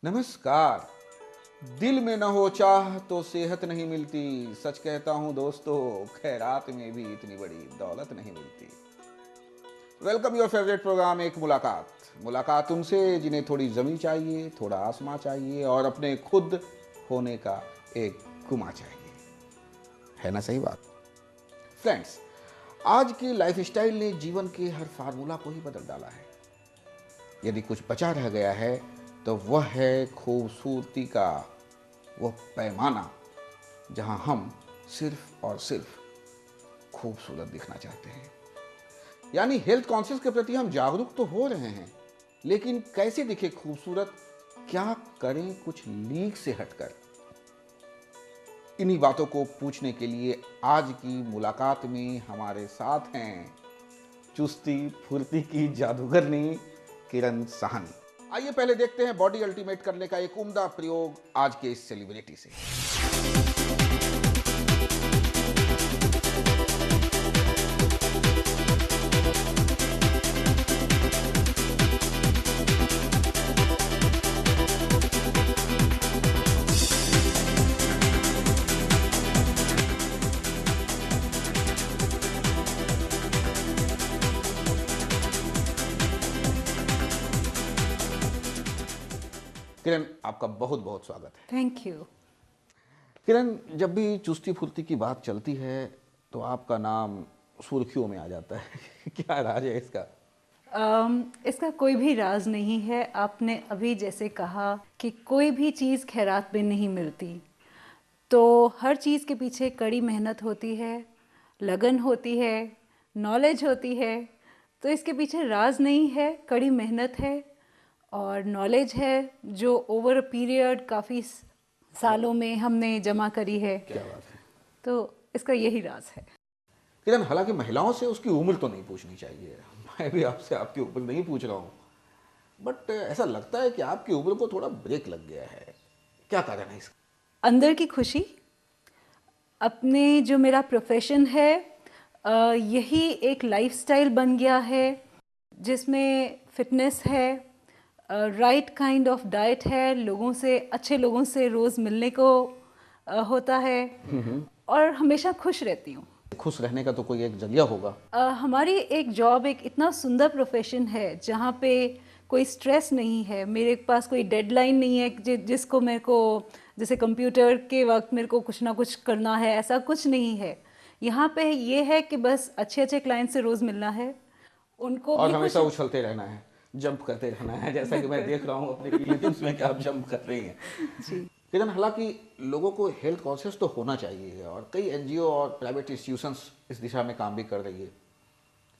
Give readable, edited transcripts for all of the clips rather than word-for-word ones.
नमस्कार। दिल में न हो चाह तो सेहत नहीं मिलती। सच कहता हूं दोस्तों, खैरात में भी इतनी बड़ी दौलत नहीं मिलती। वेलकम योर फेवरेट प्रोग्राम एक मुलाकात। मुलाकात उनसे जिन्हें थोड़ी जमी चाहिए, थोड़ा आसमां चाहिए और अपने खुद होने का एक गुमा चाहिए। है ना सही बात? फ्रेंड्स, आज की लाइफस्टाइल ने जीवन के हर फार्मूला को ही बदल डाला है। यदि कुछ बचा रह गया है तो वह है खूबसूरती का वह पैमाना जहां हम सिर्फ और सिर्फ खूबसूरत दिखना चाहते हैं। यानी हेल्थ कॉन्शियस के प्रति हम जागरूक तो हो रहे हैं, लेकिन कैसे दिखे खूबसूरत, क्या करें कुछ लीक से हटकर। इन्हीं बातों को पूछने के लिए आज की मुलाकात में हमारे साथ हैं चुस्ती फुर्ती की जादूगरनी किरण साहनी। आइए पहले देखते हैं बॉडी अल्टीमेट करने का एक उम्दा प्रयोग आज के इस सेलिब्रिटी से। किरण, आपका बहुत बहुत स्वागत है। Thank you. किरण, जब भी चुस्ती फुर्ती की बात चलती है तो आपका नाम सुर्खियों में आ जाता है। क्या राज है इसका? इसका कोई भी राज नहीं है। आपने अभी जैसे कहा कि कोई भी चीज़ खैरात में नहीं मिलती, तो हर चीज़ के पीछे कड़ी मेहनत होती है, लगन होती है, नॉलेज होती है। तो इसके पीछे राज नहीं है, कड़ी मेहनत है और नॉलेज है जो ओवर अ पीरियड काफ़ी सालों में हमने जमा करी है। क्या बात है। तो इसका यही राज है। किरण, हालांकि महिलाओं से उसकी उम्र तो नहीं पूछनी चाहिए, मैं भी आपसे आपकी उम्र नहीं पूछ रहा हूँ, बट ऐसा लगता है कि आपकी उम्र को थोड़ा ब्रेक लग गया है। क्या कारण है इसका? अंदर की खुशी, अपने जो मेरा प्रोफेशन है, यही एक लाइफस्टाइल बन गया है जिसमें फिटनेस है, राइट काइंड ऑफ डाइट है, अच्छे लोगों से रोज़ मिलने को होता है और हमेशा खुश रहती हूँ। खुश रहने का तो कोई एक जरिया होगा। हमारी एक जॉब एक इतना सुंदर प्रोफेशन है जहाँ पे कोई स्ट्रेस नहीं है, मेरे पास कोई डेडलाइन नहीं है जिसको मेरे को, जैसे कंप्यूटर के वक्त मेरे को कुछ ना कुछ करना है, ऐसा कुछ नहीं है। यहाँ पे ये है कि बस अच्छे अच्छे क्लाइंट से रोज़ मिलना है, उनको और भी हमेशा कुछ उछलते रहना है, जंप करते रहना है, जैसा कि मैं देख रहा हूँ अपने क्लिनिक्स में कि आप जंप कर रही हैं। जी। लेकिन हालांकि लोगों को हेल्थ कॉन्शियस तो होना चाहिए और कई एनजीओ और प्राइवेट इंस्टीट्यूशंस इस दिशा में काम भी कर रही है,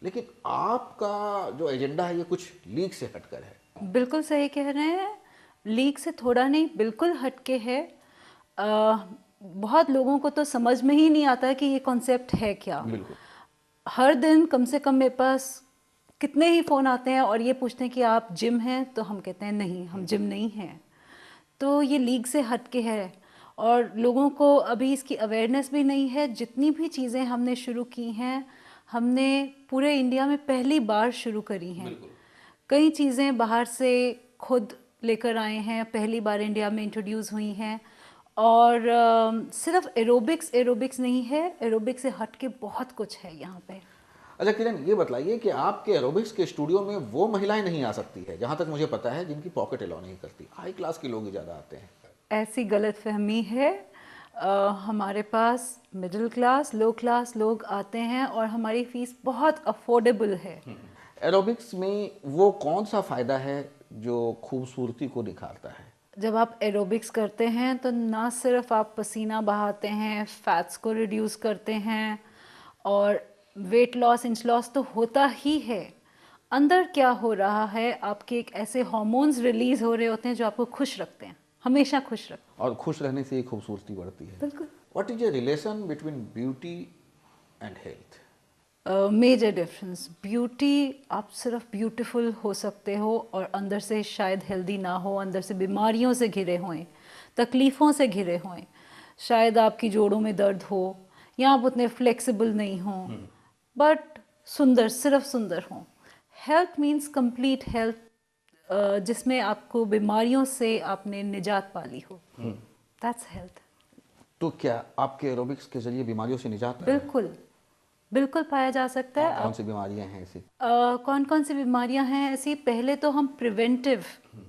लेकिन आपका जो एजेंडा है ये कुछ लीक से हटकर है। बिल्कुल सही कह रहे हैं। लीक से थोड़ा नहीं, बिल्कुल हटके है। बहुत लोगों को तो समझ में ही नहीं आता है कि ये कॉन्सेप्ट है क्या। बिल्कुल। हर दिन कम से कम मेरे पास कितने ही फ़ोन आते हैं और ये पूछते हैं कि आप जिम हैं, तो हम कहते हैं नहीं, हम जिम नहीं हैं। तो ये लीग से हटके है और लोगों को अभी इसकी अवेयरनेस भी नहीं है। जितनी भी चीज़ें हमने शुरू की हैं, हमने पूरे इंडिया में पहली बार शुरू करी हैं। कई चीज़ें बाहर से खुद लेकर आए हैं, पहली बार इंडिया में इंट्रोड्यूस हुई हैं। और सिर्फ एरोबिक्स नहीं है, एरोबिक्स से हटके बहुत कुछ है यहाँ पे। अच्छा किरण, ये बताइए कि आपके एरोबिक्स के स्टूडियो में वो महिलाएं नहीं आ सकती है, जहां तक मुझे पता है, जिनकी पॉकेट अलाउ नहीं करती। हाई क्लास के लोग ही ज़्यादा आते हैं। ऐसी गलतफहमी है। हमारे पास मिडिल क्लास, लो क्लास लोग आते हैं और हमारी फ़ीस बहुत अफोर्डेबल है। एरोबिक्स में वो कौन सा फ़ायदा है जो खूबसूरती को निखारता है? जब आप एरोबिक्स करते हैं तो ना सिर्फ आप पसीना बहाते हैं, फैट्स को रिड्यूस करते हैं और वेट लॉस, इंच लॉस तो होता ही है। अंदर क्या हो रहा है, आपके एक ऐसे हार्मोन्स रिलीज हो रहे होते हैं जो आपको खुश रखते हैं, हमेशा खुश रखते और खुश रहने से ही खूबसूरती बढ़ती है। हैं। बिल्कुल। What is a relation between beauty and health? Major difference. Beauty, आप सिर्फ ब्यूटीफुल हो सकते हो और अंदर से शायद हेल्दी ना हो, अंदर से बीमारियों से घिरे हों, तकलीफ़ों से घिरे हों, शायद आपकी जोड़ों में दर्द हो या आप उतने फ्लेक्सिबल नहीं हों, बट सुंदर, सिर्फ सुंदर हों। हेल्थ मीन्स कंप्लीट हेल्थ, जिसमें आपको बीमारियों से आपने निजात पा ली हो, दैट्स हेल्थ। तो क्या आपके एरोबिक्स के जरिए बीमारियों से निजात है? बिल्कुल, बिल्कुल पाया जा सकता है। कौन सी बीमारियां हैं ऐसी? कौन कौन सी बीमारियां हैं ऐसी? पहले तो हम प्रिवेंटिव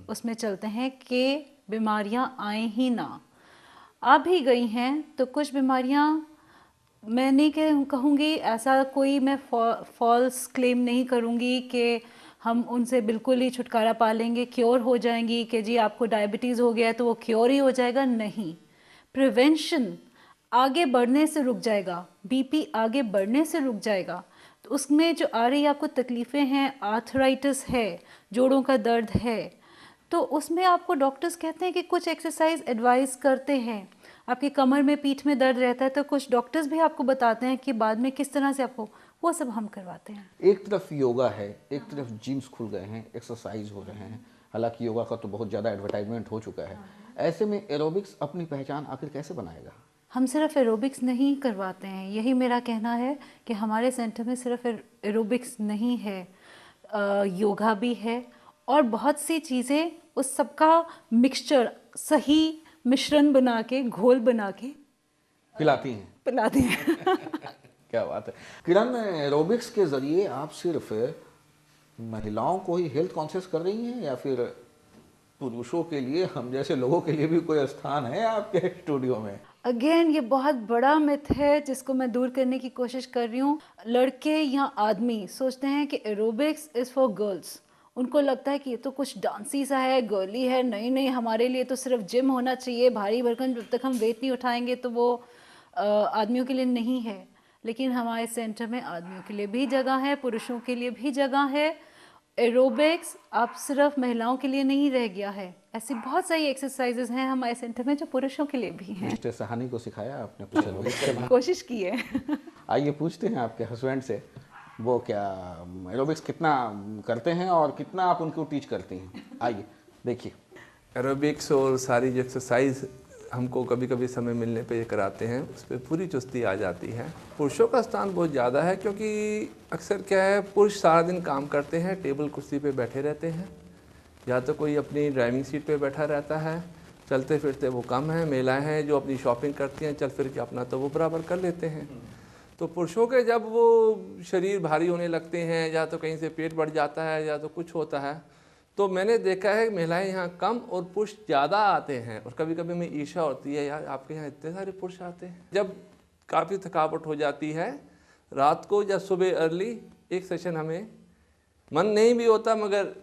उसमें चलते हैं कि बीमारियां आए ही ना। आ भी गई हैं तो कुछ बीमारियां, मैं नहीं कहूँगी ऐसा, कोई मैं फॉल्स क्लेम नहीं करूँगी कि हम उनसे बिल्कुल ही छुटकारा पा लेंगे, क्योर हो जाएंगी, कि जी आपको डायबिटीज़ हो गया है तो वो क्योर ही हो जाएगा। नहीं, प्रिवेंशन आगे बढ़ने से रुक जाएगा, बीपी आगे बढ़ने से रुक जाएगा। तो उसमें जो आ रही आपको तकलीफ़ें हैं, आर्थराइटिस है, जोड़ों का दर्द है, तो उसमें आपको डॉक्टर्स कहते हैं कि कुछ एक्सरसाइज एडवाइस करते हैं। आपकी कमर में, पीठ में दर्द रहता है तो कुछ डॉक्टर्स भी आपको बताते हैं कि बाद में किस तरह से आपको, वो सब हम करवाते हैं। एक तरफ योगा है, एक तरफ जिम्स खुल गए हैं, एक्सरसाइज हो रहे हैं, हालांकि योगा का तो बहुत ज़्यादा एडवर्टाइजमेंट हो चुका है। ऐसे में एरोबिक्स अपनी पहचान आखिर कैसे बनाएगा? हम सिर्फ एरोबिक्स नहीं करवाते हैं, यही मेरा कहना है कि हमारे सेंटर में सिर्फ एरोबिक्स नहीं है, योगा भी है और बहुत सी चीज़ें, उस सबका मिक्सचर, सही मिश्रण बना के, घोल बना के पिलाती हैं। पिलाते हैं। क्या बात है किरण, एरोबिक्स के जरिए आप सिर्फ महिलाओं को ही हेल्थ कॉन्शियस कर रही हैं या फिर पुरुषों के लिए, हम जैसे लोगों के लिए भी कोई स्थान है आपके स्टूडियो में? अगेन ये बहुत बड़ा मिथ है जिसको मैं दूर करने की कोशिश कर रही हूँ। लड़के या आदमी सोचते हैं कि एरोबिक्स इज़ फॉर गर्ल्स। उनको लगता है कि ये तो कुछ डांसी सा है, गर्ली है। नहीं नहीं, हमारे लिए तो सिर्फ जिम होना चाहिए, भारी भरकम जब तक हम वेट नहीं उठाएंगे तो वो आदमियों के लिए नहीं है। लेकिन हमारे सेंटर में आदमियों के लिए भी जगह है, पुरुषों के लिए भी जगह है। एरोबिक्स आप सिर्फ महिलाओं के लिए नहीं रह गया है, ऐसी बहुत सारी एक्सरसाइजेज हैं हमारे सेंटर में जो पुरुषों के लिए भी हैं। मिस्टर सहानी को सिखाया आपने कुछ एरोबिक्स करना? कोशिश की है। आइए पूछते हैं आपके हस्बैंड से, वो क्या एरोबिक्स कितना करते हैं और कितना आप उनको टीच करती हैं? आइए देखिए। एरोबिक्स और सारी जो एक्सरसाइज हमको कभी कभी समय मिलने पे ये कराते हैं, उस पर पूरी चुस्ती आ जाती है। पुरुषों का स्थान बहुत ज़्यादा है क्योंकि अक्सर क्या है, पुरुष सारा दिन काम करते हैं, टेबल कुर्सी पे बैठे रहते हैं, या तो कोई अपनी ड्राइविंग सीट पे बैठा रहता है, चलते फिरते वो कम है। महिलाएं हैं जो अपनी शॉपिंग करती हैं, चल फिर के अपना तो वो बराबर कर लेते हैं। तो पुरुषों के जब वो शरीर भारी होने लगते हैं, या तो कहीं से पेट बढ़ जाता है या तो कुछ होता है, तो मैंने देखा है महिलाएं यहाँ कम और पुरुष ज़्यादा आते हैं। और कभी कभी में ईर्ष्या होती है, यार आपके यहाँ इतने सारे पुरुष आते हैं। जब काफ़ी थकावट हो जाती है रात को या सुबह अर्ली, एक सेशन हमें मन नहीं भी होता, मगर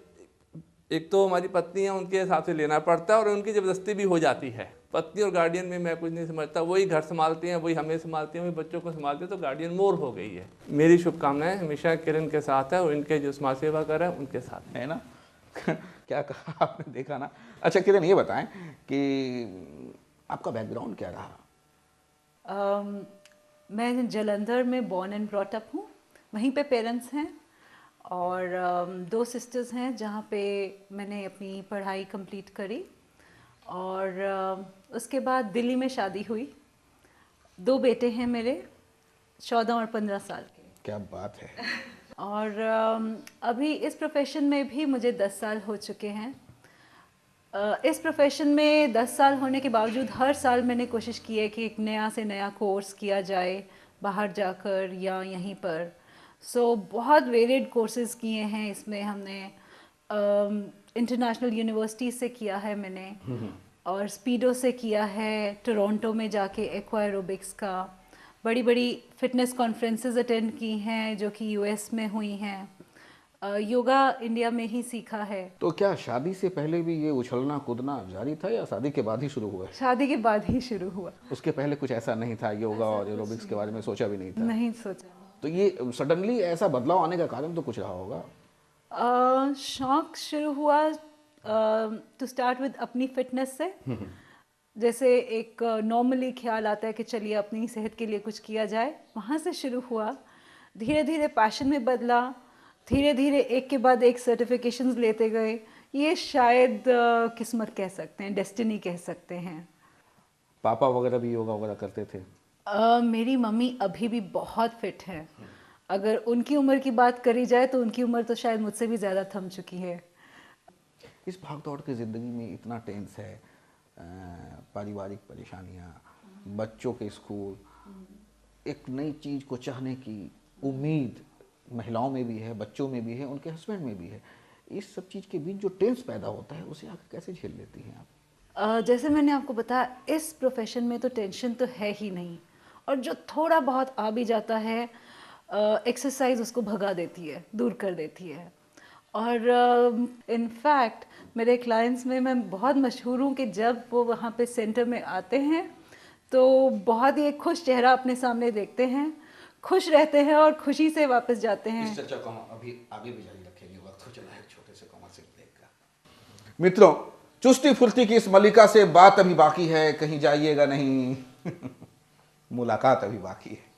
एक तो हमारी पत्नी है, उनके हिसाब से लेना पड़ता है और उनकी ज़बरदस्ती भी हो जाती है। पत्नी और गार्डियन में मैं कुछ नहीं समझता, वही घर संभालती हैं, वही हमें संभालती हैं, वही बच्चों को संभालती हैं, तो गार्डियन मोर हो गई है। मेरी शुभकामनाएं हमेशा किरण के साथ है और इनके जो समाज सेवा कर रहे हैं उनके साथ है ना। क्या कहा आपने, देखा ना। अच्छा किरण, ये बताएं कि आपका बैकग्राउंड क्या रहा? मैं जलंधर में बॉर्न एंड ब्रॉट अप हूँ, वहीं पे पेरेंट्स हैं और 2 सिस्टर्स हैं जहाँ पे मैंने अपनी पढ़ाई कंप्लीट करी। और उसके बाद दिल्ली में शादी हुई। 2 बेटे हैं मेरे, 14 और 15 साल के। क्या बात है। और अभी इस प्रोफेशन में भी मुझे 10 साल हो चुके हैं। इस प्रोफेशन में 10 साल होने के बावजूद हर साल मैंने कोशिश की है कि एक नया से नया कोर्स किया जाए बाहर जाकर या यहीं पर। बहुत वेरिएड कोर्सेज़ किए हैं इसमें। हमने इंटरनेशनल यूनिवर्सिटी से किया है मैंने, और स्पीडो से किया है, टोरंटो में जाके एक्वा एरोबिक्स का। बड़ी बड़ी फिटनेस कॉन्फ्रेंसेस अटेंड की हैं जो कि यूएस में हुई हैं। योगा इंडिया में ही सीखा है। तो क्या शादी से पहले भी ये उछलना कूदना जारी था या शादी के बाद ही शुरू हुआ? शादी के बाद ही शुरू हुआ। उसके पहले कुछ ऐसा नहीं था, योगा और एरोबिक्स के बारे में सोचा भी नहीं था? नहीं सोचा। तो ये सडनली ऐसा बदलाव आने का कारण तो कुछ रहा होगा? शौक शुरू हुआ टू स्टार्ट विद अपनी फिटनेस से। जैसे एक नॉर्मली ख्याल आता है कि चलिए अपनी सेहत के लिए कुछ किया जाए, वहाँ से शुरू हुआ। धीरे धीरे पैशन में बदला, धीरे धीरे एक के बाद एक सर्टिफिकेशंस लेते गए। ये शायद किस्मत कह सकते हैं, डेस्टिनी कह सकते हैं। पापा वगैरह भी योगा वगैरह करते थे? मेरी मम्मी अभी भी बहुत फिट है। अगर उनकी उम्र की बात करी जाए तो उनकी उम्र तो शायद मुझसे भी ज़्यादा थम चुकी है। इस भाग दौड़ की ज़िंदगी में इतना टेंस है, पारिवारिक परेशानियाँ, बच्चों के स्कूल, एक नई चीज़ को चाहने की उम्मीद महिलाओं में भी है, बच्चों में भी है, उनके हस्बैंड में भी है। इस सब चीज़ के बीच जो टेंस पैदा होता है उसे आप कैसे झेल लेती हैं आप? जैसे मैंने आपको बताया, इस प्रोफेशन में तो टेंशन तो है ही नहीं, और जो थोड़ा बहुत आ भी जाता है, एक्सरसाइज उसको भगा देती है, दूर कर देती है। और इनफैक्ट मेरे क्लाइंट्स में मैं बहुत मशहूर हूँ कि जब वो वहाँ पे सेंटर में आते हैं तो बहुत ही एक खुश चेहरा अपने सामने देखते हैं, खुश रहते हैं और खुशी से वापस जाते हैं। इस चर्चा को हम अभी आगे भी जारी रखेंगे, वक्त हो चला है छोटे से कमर्शियल ब्रेक का। मित्रों, चुस्ती फुर्ती की इस मल्लिका से बात अभी बाकी है, कहीं जाइएगा नहीं। मुलाकात अभी बाकी है।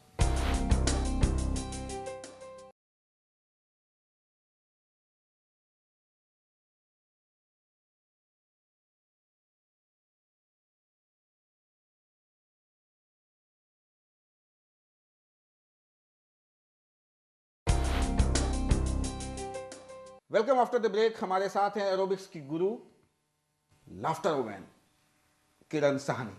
Welcome after the break. हमारे साथ हैं एरोबिक्स की गुरु, लाफ्टर वुमेन किरण साहनी।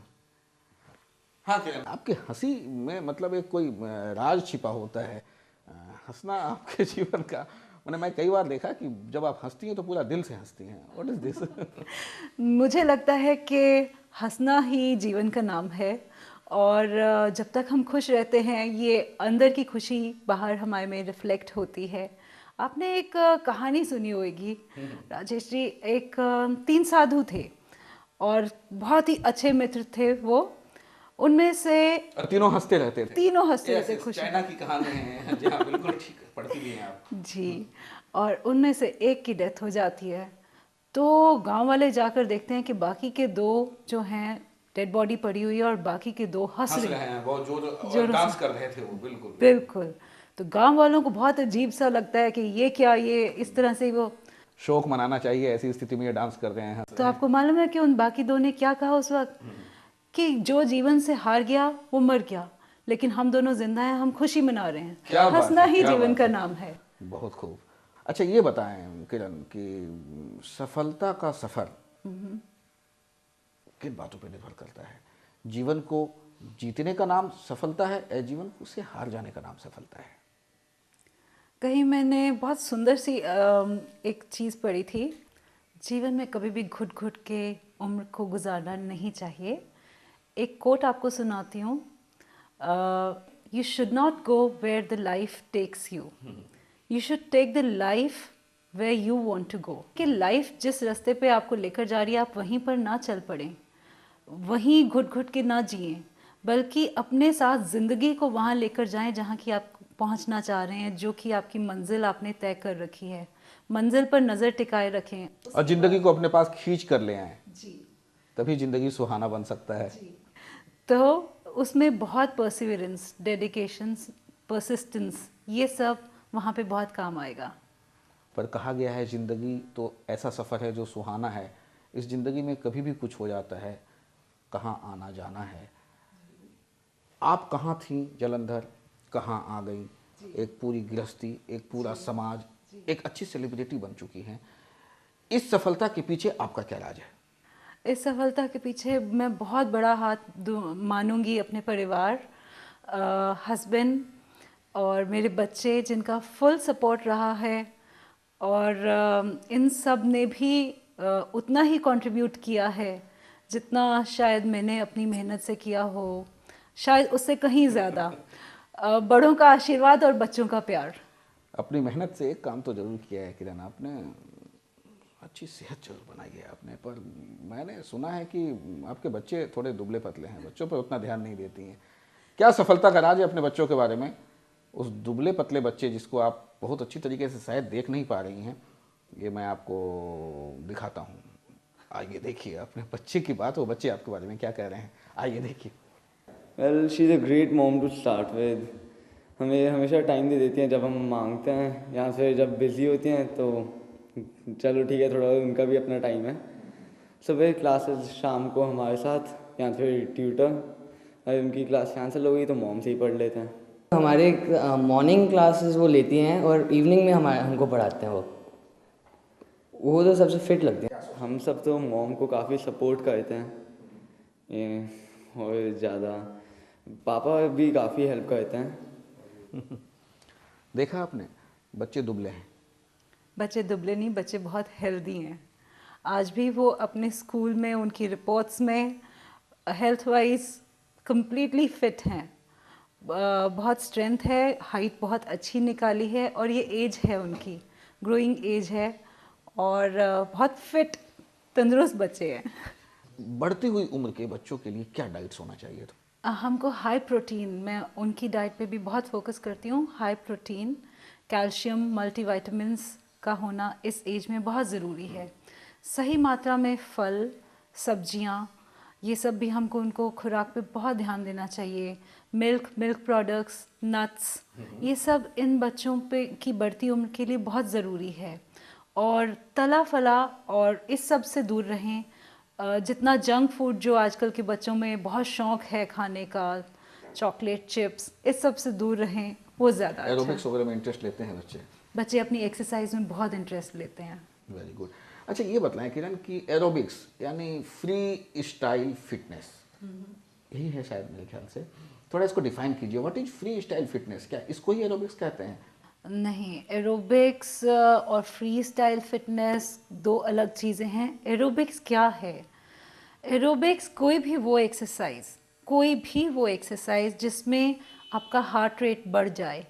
हाँ किरण, आपकी हंसी में मतलब एक कोई राज छिपा होता है। हंसना आपके जीवन का, मैंने मैं कई बार देखा कि जब आप हंसती हैं तो पूरा दिल से हंसती हैं। What is this? मुझे लगता है कि हंसना ही जीवन का नाम है, और जब तक हम खुश रहते हैं, ये अंदर की खुशी बाहर हमारे में रिफ्लेक्ट होती है। आपने एक कहानी सुनी होगी राजेश जी, एक 3 साधु थे और बहुत ही अच्छे मित्र थे वो। उनमें से तीनों हंसते रहते थे। तीनों हंसते Yes, रहते yes, खुश। चाइना की कहानी है। जी हाँ, बिल्कुल ठीक, पढ़ती भी हैं आप। जी, और उनमें से एक की डेथ हो जाती है, तो गांव वाले जाकर देखते हैं कि बाकी के 2 जो हैं डेड बॉडी पड़ी हुई है और बाकी के 2 हंस हंस रहे रहे हैं, बहुत जोर जोरों डांस से। कर रहे थे वो। बिल्कुल बिल्कुल। तो गांव वालों को बहुत अजीब सा लगता है कि ये क्या, ये इस तरह से वो। शोक मनाना चाहिए, ऐसी स्थिति में ये डांस कर रहे हैं, हंस तो रहे हैं। आपको मालूम है कि उन बाकी 2 ने क्या कहा उस वक्त? कि जो जीवन से हार गया वो मर गया, लेकिन हम दोनों जिंदा हैं, हम खुशी मना रहे हैं। क्या बात हंसना है, ही क्या जीवन बात का है। नाम है। बहुत खूब। अच्छा ये बताएं किरण कि सफलता का सफर किन बातों पर निर्भर करता है? जीवन को जीतने का नाम सफलता है या जीवन को से हार जाने का नाम सफलता है? कहीं मैंने बहुत सुंदर सी एक चीज़ पढ़ी थी, जीवन में कभी भी घुट घुट के उम्र को गुजारना नहीं चाहिए। एक कोट आपको सुनाती हूँ, you should not go where the life takes you, you should take the life where you want to go. कि लाइफ जिस रास्ते पे आपको लेकर जा रही है, आप वहीं पर ना चल पड़ें, वहीं घुट घुट के ना जिएं, बल्कि अपने साथ ज़िंदगी को वहाँ लेकर जाएं जहाँ की आप पहुँचना चाह रहे हैं, जो कि आपकी मंजिल आपने तय कर रखी है। मंजिल पर नज़र टिकाए रखें और जिंदगी को अपने पास खींच कर ले आए, जी। तभी जिंदगी सुहाना बन सकता है। तो उसमें बहुत परसिवरेंस, डेडिकेशंस, परसिस्टेंस, ये सब वहाँ पे बहुत काम आएगा। पर कहा गया है जिंदगी तो ऐसा सफ़र है जो सुहाना है। इस जिंदगी में कभी भी कुछ हो जाता है, कहाँ आना जाना है। आप कहाँ थी जलंधर, कहाँ आ गई। एक पूरी गृहस्थी, एक पूरा समाज, एक अच्छी सेलिब्रिटी बन चुकी हैं। इस सफलता के पीछे आपका क्या राज है? इस सफलता के पीछे मैं बहुत बड़ा हाथ मानूंगी अपने परिवार, हस्बैंड और मेरे बच्चे, जिनका फुल सपोर्ट रहा है। और इन सब ने भी उतना ही कंट्रीब्यूट किया है जितना शायद मैंने अपनी मेहनत से किया हो, शायद उससे कहीं ज़्यादा। बड़ों का आशीर्वाद और बच्चों का प्यार। अपनी मेहनत से एक काम तो जरूर किया है किरण आपने, अच्छी सेहत जरूर बनाई है आपने। पर मैंने सुना है कि आपके बच्चे थोड़े दुबले पतले हैं, बच्चों पर उतना ध्यान नहीं देती हैं। क्या सफलता का राज है अपने बच्चों के बारे में? उस दुबले पतले बच्चे जिसको आप बहुत अच्छी तरीके से शायद देख नहीं पा रही हैं, ये मैं आपको दिखाता हूँ। आइए देखिए, अपने बच्चे की बात, वो बच्चे आपके बारे में क्या कह रहे हैं, आइए देखिए। Well she is a great mom to start with. हमें हमेशा टाइम दे देती हैं जब हम मांगते हैं। यहाँ से जब बिज़ी होती हैं तो चलो ठीक है, थोड़ा उनका भी अपना टाइम है। सुबह क्लासेस, शाम को हमारे साथ, या फिर ट्यूटर। अगर उनकी क्लास कैंसिल हो गई तो मॉम से ही पढ़ लेते हैं। हमारे मॉर्निंग क्लासेस वो लेती हैं और इवनिंग में हमको पढ़ाते हैं वो। वो तो सबसे फिट लगते हैं। हम सब तो मॉम को काफ़ी सपोर्ट करते हैं और ज़्यादा पापा भी काफ़ी हेल्प करते हैं। देखा आपने, बच्चे दुबले हैं। बच्चे दुबले नहीं, बच्चे बहुत हेल्दी हैं। आज भी वो अपने स्कूल में उनकी रिपोर्ट्स में हेल्थ वाइज कंप्लीटली फिट हैं। बहुत स्ट्रेंथ है, हाइट बहुत अच्छी निकाली है और ये एज है उनकी, ग्रोइंग एज है और बहुत फिट तंदुरुस्त बच्चे हैं। बढ़ती हुई उम्र के बच्चों के लिए क्या डाइट्स होना चाहिए? तो हमको हाई प्रोटीन, मैं उनकी डाइट पे भी बहुत फोकस करती हूँ। हाई प्रोटीन, कैल्शियम, मल्टीविटामिन्स का होना इस एज में बहुत ज़रूरी है। सही मात्रा में फल, सब्जियाँ, ये सब भी हमको उनको खुराक पे बहुत ध्यान देना चाहिए। मिल्क प्रोडक्ट्स, नट्स, ये सब इन बच्चों पे की बढ़ती उम्र के लिए बहुत ज़रूरी है। और तला फला और इस सब से दूर रहें। जितना जंक फूड जो आजकल के बच्चों में बहुत शौक है खाने का, चॉकलेट, चिप्स, इस सब से दूर रहें, वो ज़्यादा अच्छा एरोबिक्स है। वगैरह में इंटरेस्ट लेते हैं बच्चे? बच्चे अपनी एक्सरसाइज में बहुत इंटरेस्ट लेते हैं। Very good. अच्छा ये बताएं किरण कि एरोबिक्स यानी फ्री स्टाइल फिटनेस, यही है शायद मेरे ख्याल से, थोड़ा इसको डिफाइन कीजिए। What is free style fitness? क्या इसको ही एरोबिक्स कहते हैं? नहीं, एरोबिक्स और फ्री स्टाइल फिटनेस दो अलग चीज़ें हैं। एरोबिक्स क्या है? एरोबिक्स कोई भी वो एक्सरसाइज जिसमें आपका हार्ट रेट बढ़ जाए,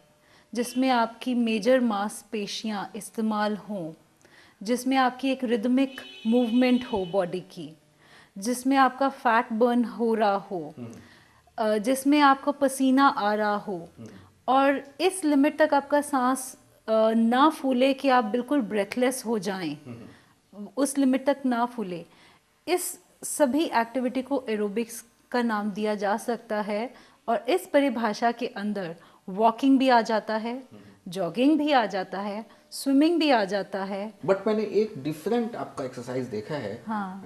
जिसमें आपकी मेजर मांसपेशियाँ इस्तेमाल हों, जिसमें आपकी एक रिदमिक मूवमेंट हो बॉडी की, जिसमें आपका फैट बर्न हो रहा हो, जिसमें आपका पसीना आ रहा हो और इस लिमिट तक आपका सांस ना फूले कि आप बिल्कुल ब्रेथलेस हो जाएं, उस लिमिट तक ना फूले, इस सभी एक्टिविटी को एरोबिक्स का नाम दिया जा सकता है। और इस परिभाषा के अंदर वॉकिंग भी आ जाता है, जॉगिंग भी आ जाता है, स्विमिंग भी आ जाता है। बट मैंने एक डिफरेंट आपका एक्सरसाइज देखा है। हाँ।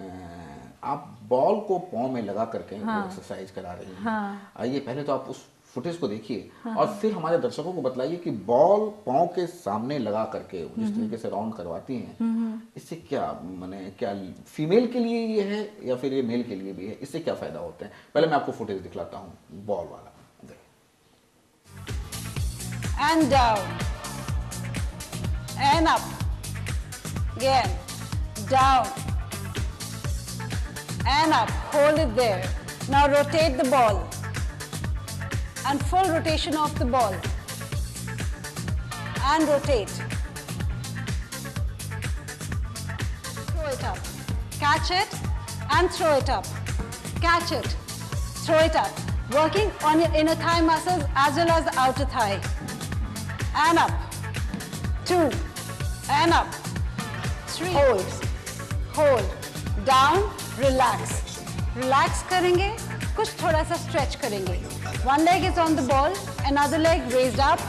आप बॉल को पाँव में लगा करके एक्सरसाइज करा रही हैं। हाँ। आइए पहले तो आप उस फुटेज को देखिए और फिर हमारे दर्शकों को बताइए कि बॉल पाँव के सामने लगा करके जिस तरीके से राउंड करवाती हैं, इससे क्या माने, क्या फीमेल के लिए ये है या फिर ये मेल के लिए भी है? इससे क्या फायदा होता है? पहले मैं आपको फुटेज दिखलाता हूँ बॉल वाला। And down and up, again down and up, hold it there. Now rotate the ball and full rotation of the ball and rotate. Throw it up, catch it and throw it up, catch it, throw it up, working on your inner thigh muscles as well as the outer thigh. And up, 2, and up, 3, hold, down, relax, relax करेंगे, कुछ थोड़ा सा stretch करेंगे. One leg is on the ball, another leg raised up,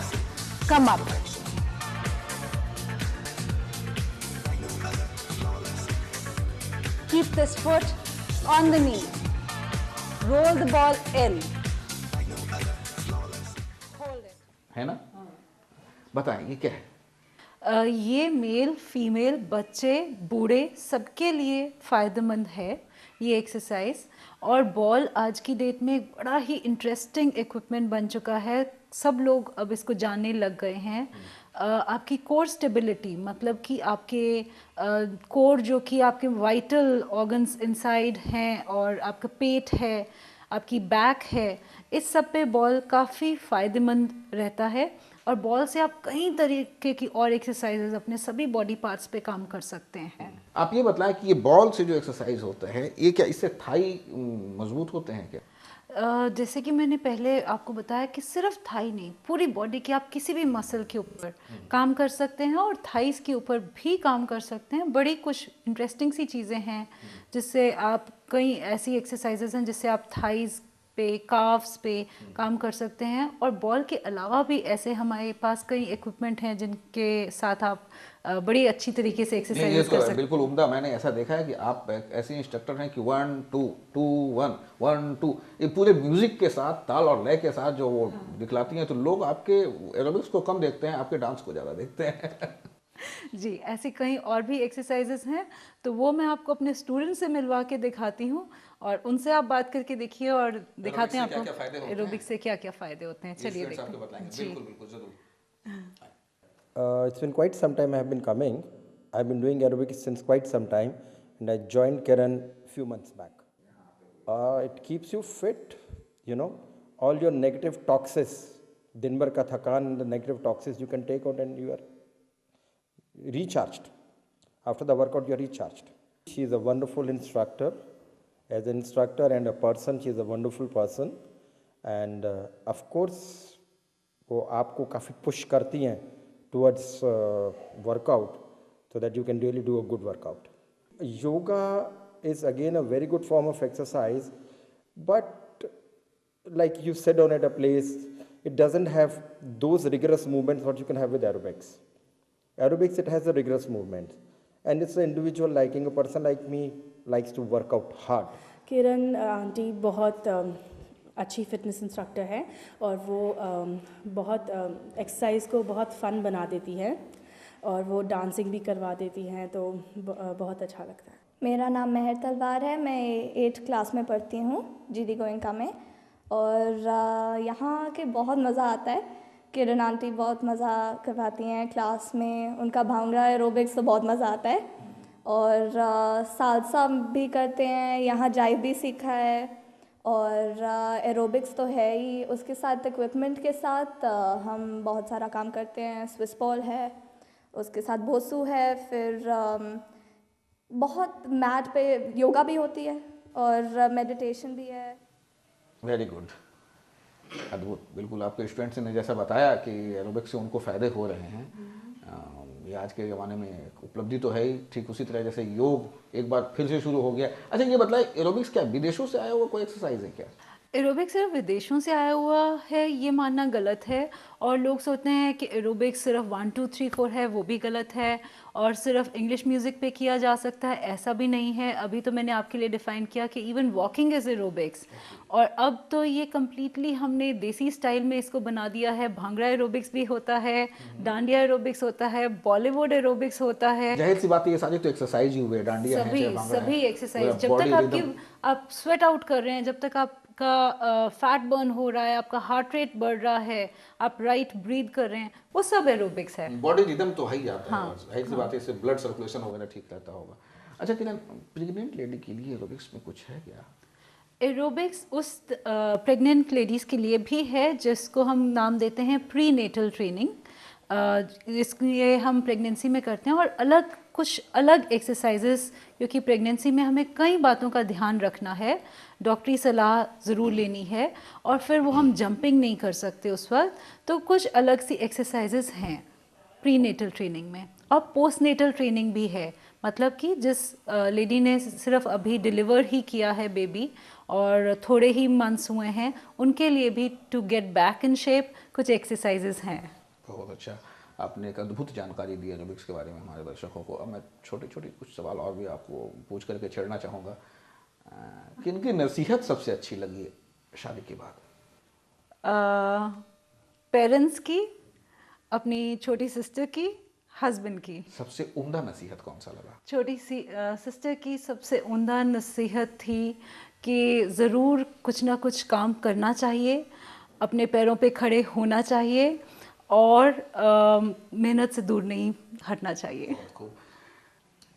come up. Keep this foot on the knee, roll the ball in, hold it. है ना? बताएं ये क्या है? ये मेल, फीमेल, बच्चे, बूढ़े सबके लिए फ़ायदेमंद है ये एक्सरसाइज। और बॉल आज की डेट में एक बड़ा ही इंटरेस्टिंग इक्विपमेंट बन चुका है। सब लोग अब इसको जानने लग गए हैं। आपकी कोर स्टेबिलिटी, मतलब कि आपके कोर जो कि आपके वाइटल ऑर्गन्स इनसाइड हैं और आपका पेट है, आपकी बैक है, इस सब पे बॉल काफ़ी फ़ायदेमंद रहता है। और बॉल से आप कई तरीके की और एक्सरसाइजेज अपने सभी बॉडी पार्ट्स पे काम कर सकते हैं। आप ये बताएं कि ये बॉल से जो एक्सरसाइज होता है, ये क्या इससे थाई मजबूत होते हैं क्या? जैसे कि मैंने पहले आपको बताया कि सिर्फ थाई नहीं, पूरी बॉडी के आप किसी भी मसल के ऊपर काम कर सकते हैं और थाइस के ऊपर भी काम कर सकते हैं। बड़ी कुछ इंटरेस्टिंग सी चीज़ें हैं जिससे आप, कई ऐसी एक्सरसाइजेज हैं जिससे आप थाइस पे, काफ्स पे काम कर सकते हैं। और बॉल के अलावा भी ऐसे हमारे पास कई इक्विपमेंट हैं जिनके साथ आप बड़ी अच्छी तरीके से ये एक्सरसाइज तो कर सकते हैं। बिल्कुल उम्दा। मैंने ऐसा देखा है कि आप ऐसे इंस्ट्रक्टर हैं कि 1 2 2 1 1 2, ये पूरे म्यूजिक के साथ, ताल और लय के साथ जो वो दिखलाती हैं, तो लोग आपके एरोबिक्स को कम देखते हैं, आपके डांस को ज़्यादा देखते हैं। जी, ऐसी कई और भी एक्सरसाइजेस हैं, तो वो मैं आपको अपने स्टूडेंट से मिलवा के दिखाती हूँ और उनसे आप बात करके देखिए और दिखाते हैं क्या-क्या फ़ायदे आपको होते हैं? एरोबिक्स से क्या-क्या फ़ायदे होते हैं। ये चलिए स्टूडेंट्स देखते आपको हैं। बताएंगे। जी। बिल्कुल, बिल्कुल, ज़रूर। It's been quite some time I have been coming. I've been doing aerobics since quite some time, and I joined Kiran few months back. It keeps you fit, you know. All your negative toxins, दिन भर का थकान, the negative toxins you can take out, and you are recharged. After the workout, you are recharged. She is a wonderful instructor. As an instructor and a person, she is a wonderful person. And of course, वो आपको काफ़ी push करती हैं towards workout so that you can really do a good workout. Yoga is again a very good form of exercise, but like you sit down at a place, it doesn't have those rigorous movements what you can have with aerobics. Aerobics, it has a rigorous movement, and it's an individual liking. A person like me likes to work out hard. Kiran aunty बहुत अच्छी fitness instructor है और वो बहुत exercise को बहुत फ़न बना देती है और वो डांसिंग भी करवा देती हैं, तो बहुत अच्छा लगता है। मेरा नाम मेहर तलवार है। मैं 8th क्लास में पढ़ती हूँ जीडी गोयनका में, और यहाँ के बहुत मज़ा आता है। किरण आंटी बहुत मज़ा करवाती हैं क्लास में, उनका भांगड़ा एरोबिक्स तो बहुत मज़ा आता है, और सालसा भी करते हैं, यहाँ जाइव भी सीखा है, और एरोबिक्स तो है ही, उसके साथ इक्विपमेंट के साथ हम बहुत सारा काम करते हैं। स्विस बॉल है, उसके साथ बोसू है, फिर बहुत मैट पे योगा भी होती है और मेडिटेशन भी है। वेरी गुड, अद्भुत। बिल्कुल आपके स्टूडेंट्स ने जैसा बताया कि एरोबिक्स से उनको फ़ायदे हो रहे हैं, ये आज के ज़माने में उपलब्धि तो है ही, ठीक उसी तरह जैसे योग एक बार फिर से शुरू हो गया। अच्छा ये बताइए, एरोबिक्स क्या विदेशों से आया हुआ कोई एक्सरसाइज है क्या? एरोबिक्स सिर्फ विदेशों से आया हुआ है ये मानना गलत है, और लोग सोचते हैं कि एरोबिक्स सिर्फ 1 2 3 4 है, वो भी गलत है, और सिर्फ इंग्लिश म्यूज़िक पे किया जा सकता है, ऐसा भी नहीं है। अभी तो मैंने आपके लिए डिफ़ाइन किया कि इवन वॉकिंग इज़ एरोबिक्स, और अब तो ये कम्प्लीटली हमने देसी स्टाइल में इसको बना दिया है। भांगड़ा एरोबिक्स भी होता है, डांडिया एरोबिक्स होता है, बॉलीवुड एरोबिक्स होता है। जाहिर सी बात है, ये सारे तो एक्सरसाइज ही हुए, डांडिया है, चाहे भांगड़ा है, सभी एक्सरसाइज, पूरा जब बॉडी तक आपकी रिदम। आप स्वेट आउट कर रहे हैं, जब तक आपका फैट बर्न हो रहा है, आपका हार्ट रेट बढ़ रहा है, आप राइट ब्रीथ कर रहे हैं, वो सब एरोबिक्स है। बॉडी रिदम तो है ही आता है, हाँ, जाहिर सी बात है, इससे ब्लड सर्कुलेशन वगैरह ठीक रहता होगा। अच्छा किरण, प्रेग्नेंट लेडी के लिए एरोबिक्स में कुछ है क्या? एरोबिक्स उस प्रेग्नेंट लेडीज़ के लिए भी है जिसको हम नाम देते हैं प्री नेटल ट्रेनिंग। इसलिए हम प्रेगनेंसी में करते हैं, और कुछ अलग एक्सरसाइजेस, क्योंकि प्रेगनेंसी में हमें कई बातों का ध्यान रखना है, डॉक्टरी सलाह ज़रूर लेनी है, और फिर वो हम जंपिंग नहीं कर सकते उस वक्त, तो कुछ अलग सी एक्सरसाइजेस हैं प्री नेटल ट्रेनिंग में। और पोस्ट नेटल ट्रेनिंग भी है, मतलब कि जिस लेडी ने सिर्फ अभी डिलीवर ही किया है बेबी और थोड़े ही मंथ्स हुए हैं, उनके लिए भी to get back in shape कुछ एक्सरसाइजेस हैं। बहुत अच्छा, आपने एक अद्भुत जानकारी दी एरोबिक्स के बारे में हमारे दर्शकों को। अब मैं छोटे छोटे कुछ सवाल और भी आपको पूछ करके छेड़ना चाहूँगा। किनकी नसीहत सबसे अच्छी लगी शादी के बाद? पेरेंट्स की, अपनी छोटी सिस्टर की, हस्बैंड की। सबसे उम्दा नसीहत कौन सा लगा? छोटी सी सिस्टर की सबसे उम्दा नसीहत थी कि ज़रूर कुछ ना कुछ काम करना चाहिए, अपने पैरों पे खड़े होना चाहिए, और मेहनत से दूर नहीं हटना चाहिए। बहुत खूब।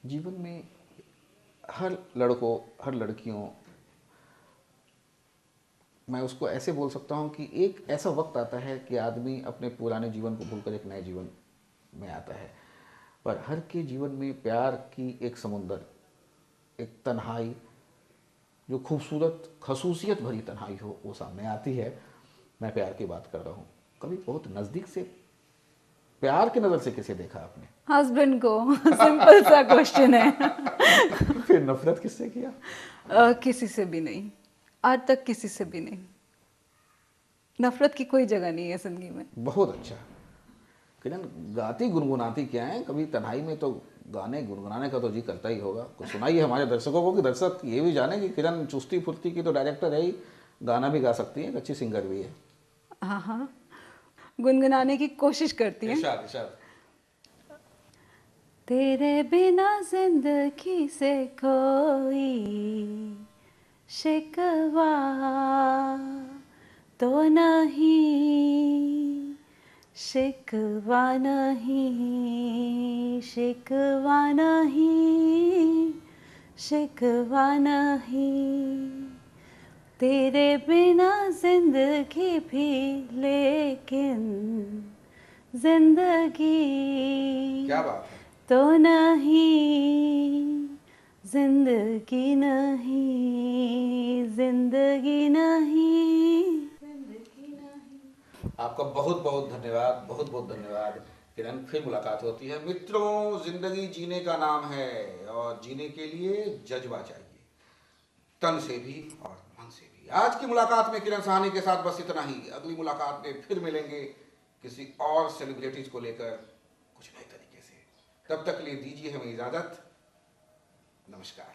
जीवन में हर लड़कों, हर लड़कियों, मैं उसको ऐसे बोल सकता हूँ कि एक ऐसा वक्त आता है कि आदमी अपने पुराने जीवन को भूलकर एक नए जीवन में आता है, पर हर के जीवन में प्यार की एक समुंदर, एक तन्हाई, जो खूबसूरत खसूसियत भरी तन्हाई हो, वो सामने आती है। मैं प्यार की बात कर रहा हूँ। कभी बहुत नज़दीक से प्यार की नज़र से किसे देखा आपने? हस्बैंड को। सिंपल सा क्वेश्चन है। फिर नफरत किससे किया? किसी से भी नहीं, आज तक किसी से भी नहीं। नफरत की कोई जगह नहीं है जिंदगी में। बहुत अच्छा। किरण गाती गुनगुनाती क्या है? कभी तन्हाई में तो गाने गुनगुनाने का तो जी करता ही होगा। कुछ सुनाइए हमारे दर्शकों को, कि दर्शक ये भी जाने कि किरण चुस्ती फुर्ती की तो डायरेक्टर है ही, गाना भी गा सकती है, एक अच्छी सिंगर भी है। हाँ हाँ, गुनगुनाने की कोशिश करती है। इरशाद, इरशाद। तेरे बिना जिंदगी से कोई शिकवा तो नहीं, शिकवा नहीं, शिकवा नहीं, शिकवा नहीं। तेरे बिना जिंदगी भी, लेकिन जिंदगी क्या बात है। तो नहीं, जिंदगी नहीं, जिंदगी नहीं, जिंदगी नहीं। आपका बहुत बहुत धन्यवाद, बहुत बहुत धन्यवाद किरण। फिर मुलाकात होती है। मित्रों, जिंदगी जीने का नाम है और जीने के लिए जज्बा चाहिए, तन से भी और मन से भी। आज की मुलाकात में किरण साहनी के साथ बस इतना ही। अगली मुलाकात में फिर मिलेंगे किसी और सेलिब्रिटीज को लेकर कुछ नए तरीके से। तब तक के लिए दीजिए हमें इजाजत। नमस्कार।